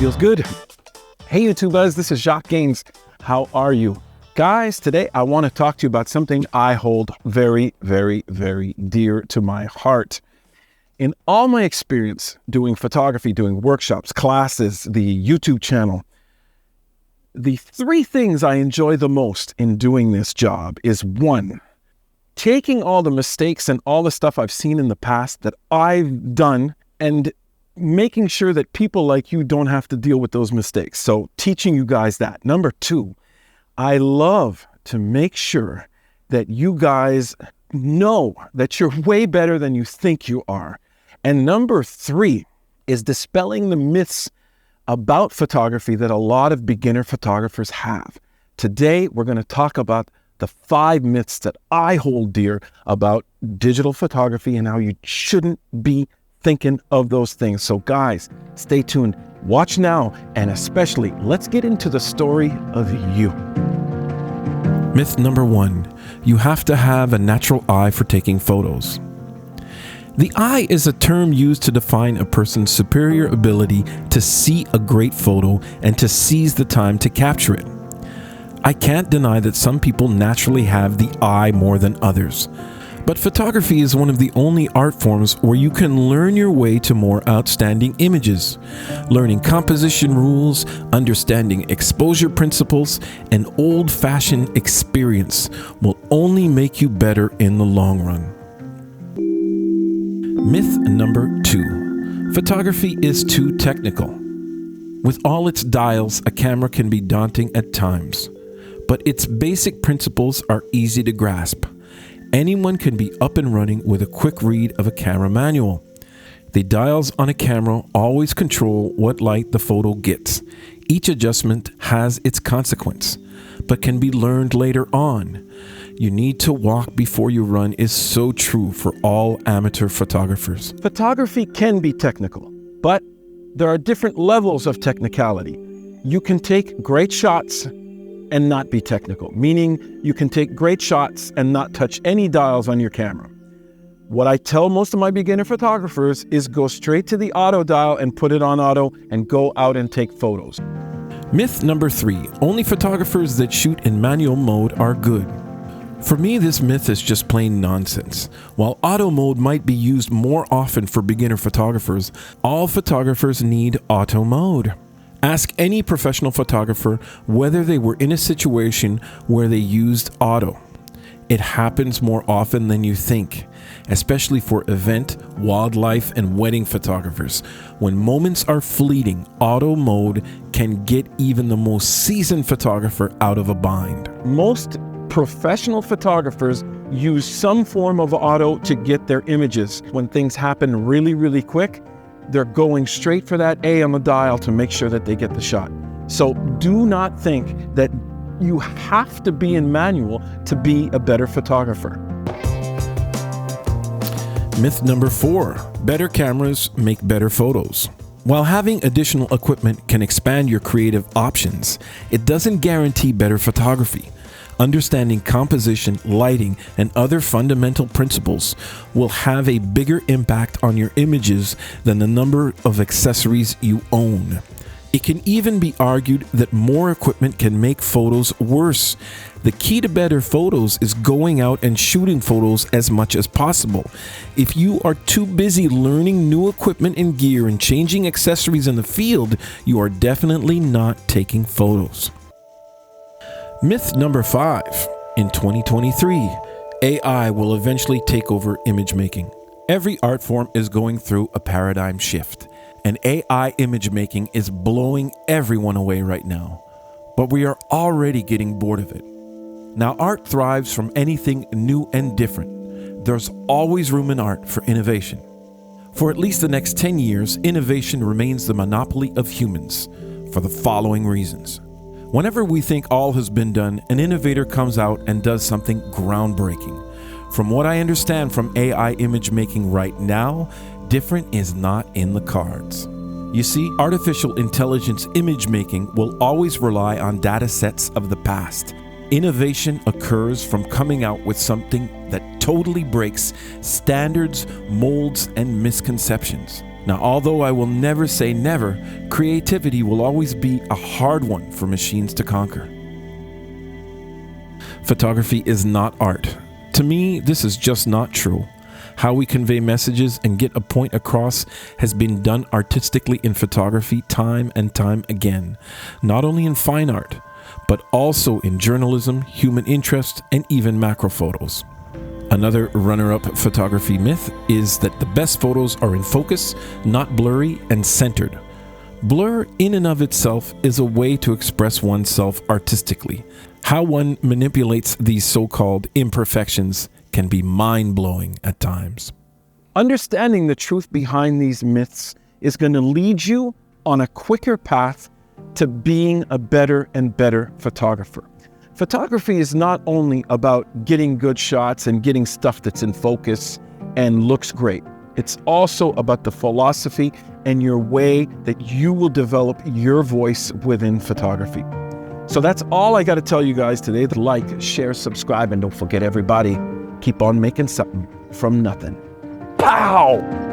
feels good. Hey YouTube buzz, this is Jacques Gaines. How are you? Guys, today I want to talk to you about something I hold very, very, very dear to my heart. In all my experience doing photography, doing workshops, classes, the YouTube channel, the three things I enjoy the most in doing this job is one, taking all the mistakes and all the stuff I've seen in the past that I've done and making sure that people like you don't have to deal with those mistakes. So teaching you guys that. Number two, I love to make sure that you guys know that you're way better than you think you are. And number three is dispelling the myths about photography that a lot of beginner photographers have. Today, we're going to talk about the 5 myths that I hold dear about digital photography and how you shouldn't be thinking of those things. So guys, stay tuned, watch now, and especially let's get into the story of you. Myth number 1, you have to have a natural eye for taking photos. The eye is a term used to define a person's superior ability to see a great photo and to seize the time to capture it. I can't deny that some people naturally have the eye more than others. But photography is one of the only art forms where you can learn your way to more outstanding images. Learning composition rules, understanding exposure principles, and old-fashioned experience will only make you better in the long run. Myth number 2. Photography is too technical. With all its dials, a camera can be daunting at times, but its basic principles are easy to grasp. Anyone can be up and running with a quick read of a camera manual. The dials on a camera always control what light the photo gets. Each adjustment has its consequence, but can be learned later on. You need to walk before you run is so true for all amateur photographers. Photography can be technical, but there are different levels of technicality. You can take great shots and not be technical, meaning you can take great shots and not touch any dials on your camera. What I tell most of my beginner photographers is go straight to the auto dial and put it on auto and go out and take photos. Myth number 3, only photographers that shoot in manual mode are good. For me, this myth is just plain nonsense. While auto mode might be used more often for beginner photographers, all photographers need auto mode. Ask any professional photographer whether they were in a situation where they used auto. It happens more often than you think, especially for event, wildlife, and wedding photographers. When moments are fleeting, auto mode can get even the most seasoned photographer out of a bind. Most professional photographers use some form of auto to get their images. When things happen really, really quick, they're going straight for that A on the dial to make sure that they get the shot. So do not think that you have to be in manual to be a better photographer. Myth number 4, better cameras make better photos. While having additional equipment can expand your creative options, it doesn't guarantee better photography. Understanding composition, lighting, and other fundamental principles will have a bigger impact on your images than the number of accessories you own. It can even be argued that more equipment can make photos worse. The key to better photos is going out and shooting photos as much as possible. If you are too busy learning new equipment and gear and changing accessories in the field, you are definitely not taking photos. Myth number 5. In 2023, AI will eventually take over image making. Every art form is going through a paradigm shift, and AI image making is blowing everyone away right now. But we are already getting bored of it. Now, art thrives from anything new and different. There's always room in art for innovation. For at least the next 10 years, innovation remains the monopoly of humans for the following reasons. Whenever we think all has been done, an innovator comes out and does something groundbreaking. From what I understand from AI image making right now, different is not in the cards. You see, artificial intelligence image making will always rely on data sets of the past. Innovation occurs from coming out with something that totally breaks standards, molds, and misconceptions. Now, although I will never say never, creativity will always be a hard one for machines to conquer. Photography is not art. To me, this is just not true. How we convey messages and get a point across has been done artistically in photography time and time again, not only in fine art, but also in journalism, human interest, and even macro photos. Another runner-up photography myth is that the best photos are in focus, not blurry and centered. Blur in and of itself is a way to express oneself artistically. How one manipulates these so-called imperfections can be mind-blowing at times. Understanding the truth behind these myths is going to lead you on a quicker path to being a better and better photographer. Photography is not only about getting good shots and getting stuff that's in focus and looks great. It's also about the philosophy and your way that you will develop your voice within photography. So that's all I got to tell you guys today. Like, share, subscribe, and don't forget, everybody, keep on making something from nothing. Pow!